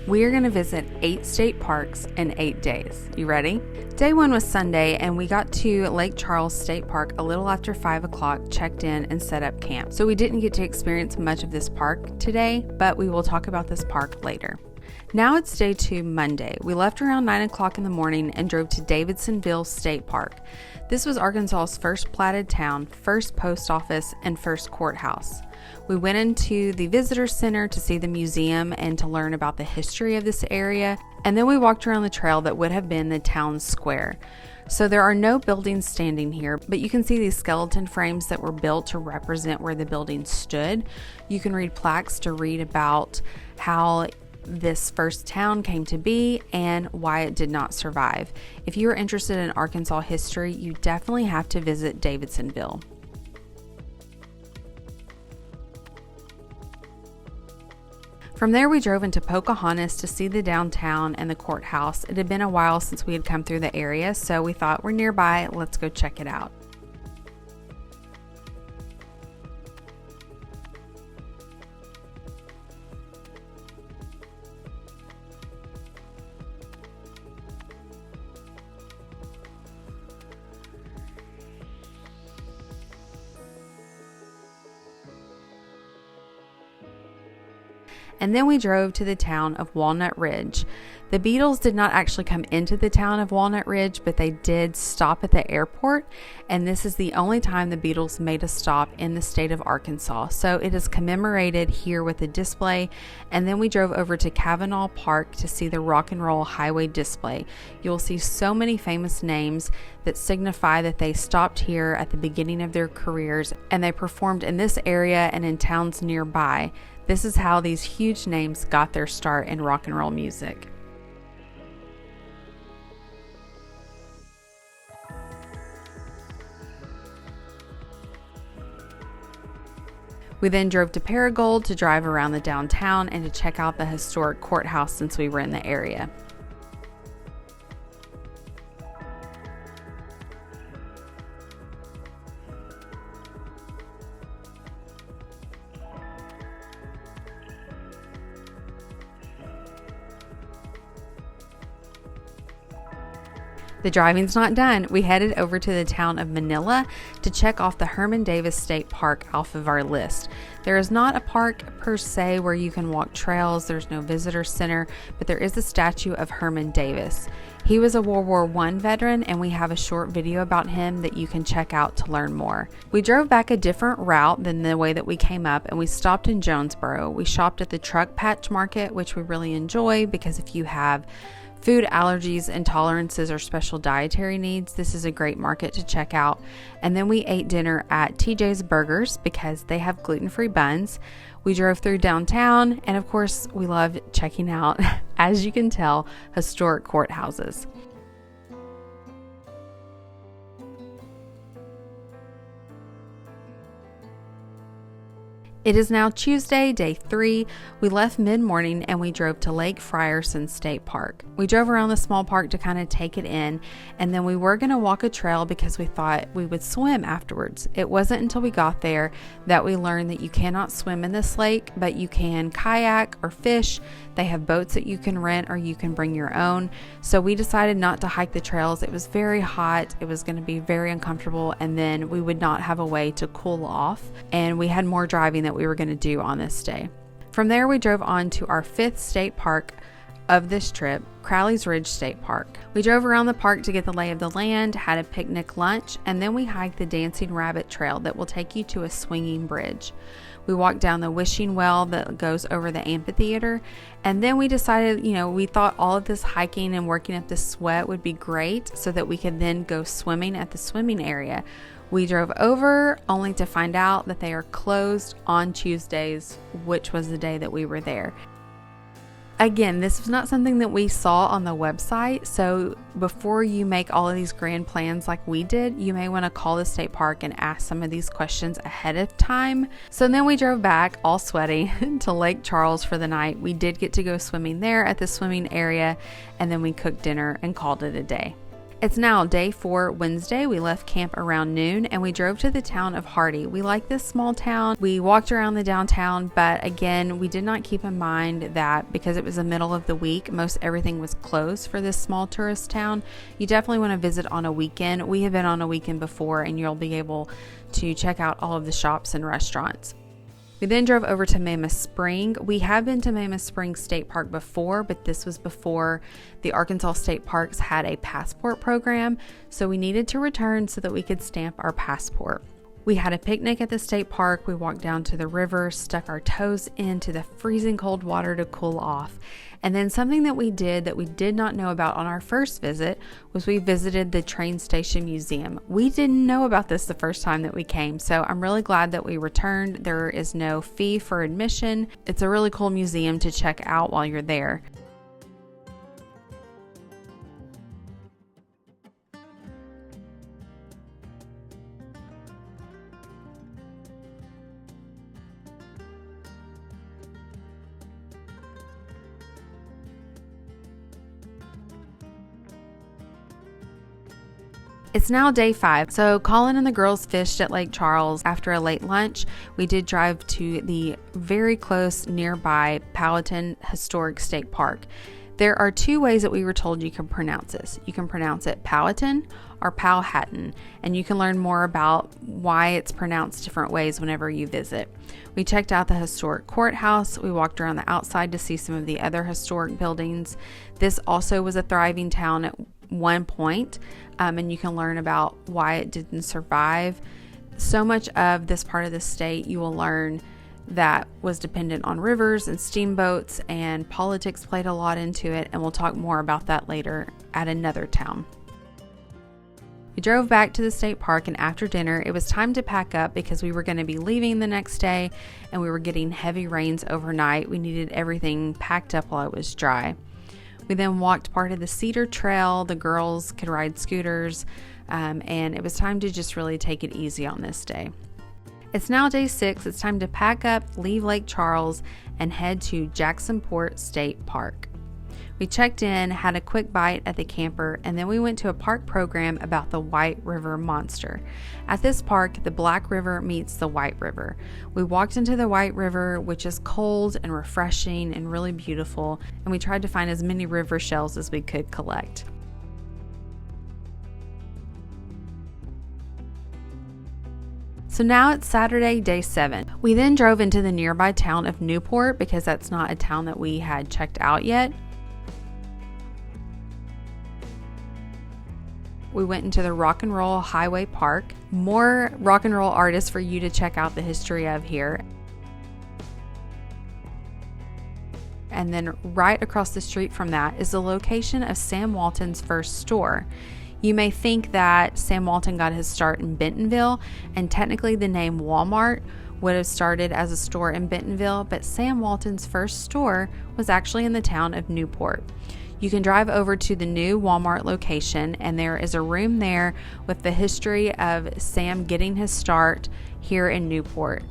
We are going to visit 8 state parks in 8 days. You ready? Day 1 was Sunday, and we got to Lake Charles State Park a little after 5 o'clock, checked in, and set up camp. So we didn't get to experience much of this park today, but we will talk about this park later. Now it's day 2, Monday. We left around 9 o'clock in the morning and drove to Davidsonville State Park. This was Arkansas's first platted town, first post office, and first courthouse. We went into the visitor center to see the museum and to learn about the history of this area, and then we walked around the trail that would have been the town square. So there are no buildings standing here, but you can see these skeleton frames that were built to represent where the building stood. You can read plaques to read about how this first town came to be and why it did not survive. If you are interested in Arkansas history, you definitely have to visit Davidsonville. From there, we drove into Pocahontas to see the downtown and the courthouse. It had been a while since we had come through the area, so we thought we're nearby, let's go check it out. And then we drove to the town of Walnut Ridge. The Beatles did not actually come into the town of Walnut Ridge, but they did stop at the airport, and this is the only time the Beatles made a stop in the state of Arkansas. So it is commemorated here with a display, and then we drove over to Kavanaugh Park to see the Rock and Roll Highway display. You'll see so many famous names that signify that they stopped here at the beginning of their careers, and they performed in this area and in towns nearby. This is how these huge names got their start in rock and roll music. We then drove to Paragould to drive around the downtown and to check out the historic courthouse since we were in the area. The driving's not done. We headed over to the town of Manila to check off the Herman Davis State Park off of our list. There is not a park per se where you can walk trails. There's no visitor center, but there is a statue of Herman Davis. He was a World War I veteran, and we have a short video about him that you can check out to learn more. We drove back a different route than the way that we came up, and we stopped in Jonesboro. We shopped at the Truck Patch Market, which we really enjoy because if you have food allergies, intolerances, or special dietary needs, this is a great market to check out. And then we ate dinner at TJ's Burgers because they have gluten-free buns. We drove through downtown, and of course, we loved checking out, as you can tell, historic courthouses. It is now Tuesday, day 3. We left mid-morning and we drove to Lake Frierson State Park. We drove around the small park to kind of take it in, and then we were going to walk a trail because we thought we would swim afterwards. It wasn't until we got there that we learned that you cannot swim in this lake, but you can kayak or fish. They have boats that you can rent or you can bring your own. So we decided not to hike the trails. It was very hot. It was going to be very uncomfortable, and then we would not have a way to cool off. And we had more driving that we were going to do on this day. From there, we drove on to our 5th state park of this trip, Crowley's Ridge State Park. We drove around the park to get the lay of the land, had a picnic lunch, and then we hiked the Dancing Rabbit Trail that will take you to a swinging bridge. We walked down the wishing well that goes over the amphitheater, and then we decided, we thought all of this hiking and working up the sweat would be great so that we could then go swimming at the swimming area. We drove over only to find out that they are closed on Tuesdays, which was the day that we were there. Again, this was not something that we saw on the website, so before you make all of these grand plans like we did, you may want to call the state park and ask some of these questions ahead of time. So then we drove back, all sweaty, to Lake Charles for the night. We did get to go swimming there at the swimming area, and then we cooked dinner and called it a day. It's now day 4, Wednesday. We left camp around noon and we drove to the town of Hardy. We like this small town. We walked around the downtown, but again, we did not keep in mind that because it was the middle of the week, most everything was closed for this small tourist town. You definitely want to visit on a weekend. We have been on a weekend before and you'll be able to check out all of the shops and restaurants. We then drove over to Mammoth Spring. We have been to Mammoth Spring State Park before, but this was before the Arkansas State Parks had a passport program, so we needed to return so that we could stamp our passport. We had a picnic at the state park. We walked down to the river, stuck our toes into the freezing cold water to cool off. And then something that we did that we did not know about on our first visit was we visited the train station museum. We didn't know about this the first time that we came, so I'm really glad that we returned. There is no fee for admission. It's a really cool museum to check out while you're there. It's now day 5, so Colin and the girls fished at Lake Charles. After a late lunch, we did drive to the very close nearby Powhatan Historic State Park. There are 2 ways that we were told you can pronounce this. You can pronounce it Powhatan or Powhatan, and you can learn more about why it's pronounced different ways whenever you visit. We checked out the historic courthouse. We walked around the outside to see some of the other historic buildings. This also was a thriving town at one point, and you can learn about why it didn't survive. So much of this part of the state you will learn that was dependent on rivers and steamboats, and politics played a lot into it, and we'll talk more about that later at another town. We drove back to the state park, and after dinner it was time to pack up because we were going to be leaving the next day and we were getting heavy rains overnight. We needed everything packed up while it was dry. We then walked part of the Cedar Trail. The girls could ride scooters, and it was time to just really take it easy on this day. It's now day 6. It's time to pack up, leave Lake Charles, and head to Jacksonport State Park. We checked in, had a quick bite at the camper, and then we went to a park program about the White River Monster. At this park, the Black River meets the White River. We walked into the White River, which is cold and refreshing and really beautiful, and we tried to find as many river shells as we could collect. So now it's Saturday, day 7. We then drove into the nearby town of Newport because that's not a town that we had checked out yet. We went into the Rock and Roll Highway Park. More rock and roll artists for you to check out the history of here. And then right across the street from that is the location of Sam Walton's first store. You may think that Sam Walton got his start in Bentonville, and technically the name Walmart would have started as a store in Bentonville, but Sam Walton's first store was actually in the town of Newport. You can drive over to the new Walmart location, and there is a room there with the history of Sam getting his start here in Newport.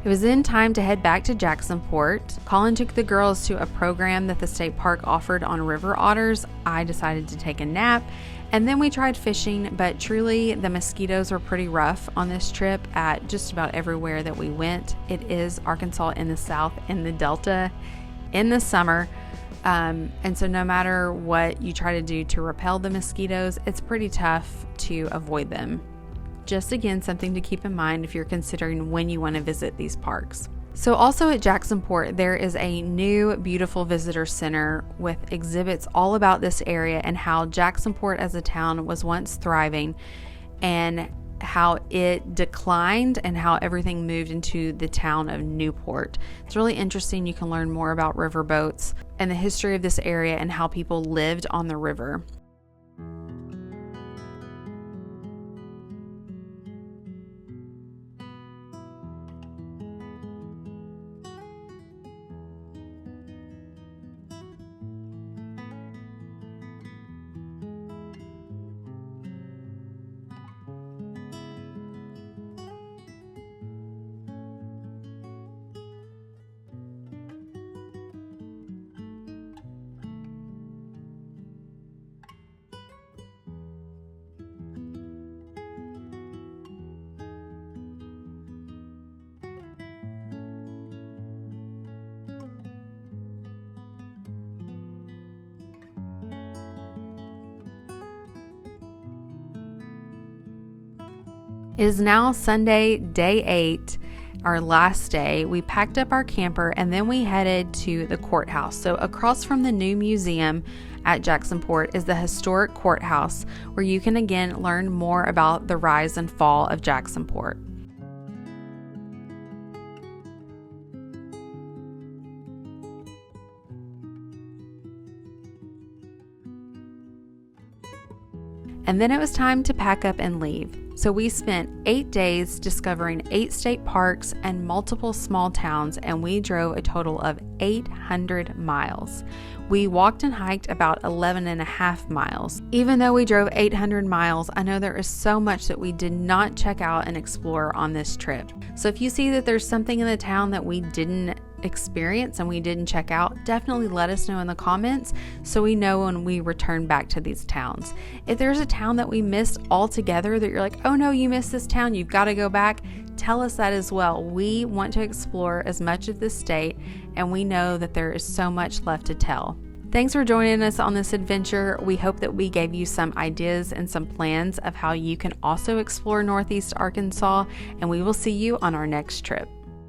It was then time to head back to Jacksonport. Colin took the girls to a program that the state park offered on river otters. I decided to take a nap, and then we tried fishing, but truly the mosquitoes were pretty rough on this trip at just about everywhere that we went. It is Arkansas in the south, in the Delta, in the summer. And so no matter what you try to do to repel the mosquitoes, it's pretty tough to avoid them. Just again, something to keep in mind if you're considering when you want to visit these parks. So also at Jacksonport, there is a new beautiful visitor center with exhibits all about this area and how Jacksonport as a town was once thriving and how it declined and how everything moved into the town of Newport. It's really interesting. You can learn more about riverboats and the history of this area and how people lived on the river. It is now Sunday, day 8, our last day. We packed up our camper and then we headed to the courthouse. So across from the new museum at Jacksonport is the historic courthouse, where you can again learn more about the rise and fall of Jacksonport. And then it was time to pack up and leave. So we spent 8 days discovering 8 state parks and multiple small towns, and we drove a total of 800 miles. We walked and hiked about 11.5 miles. Even though we drove 800 miles, I know there is so much that we did not check out and explore on this trip. So if you see that there's something in the town that we didn't experience and we didn't check out, definitely let us know in the comments so we know when we return back to these towns. If there's a town that we missed altogether that you're like, oh no, you missed this town, you've got to go back, tell us that as well. We want to explore as much of this state, and we know that there is so much left to tell. Thanks for joining us on this adventure. We hope that we gave you some ideas and some plans of how you can also explore Northeast Arkansas, and we will see you on our next trip.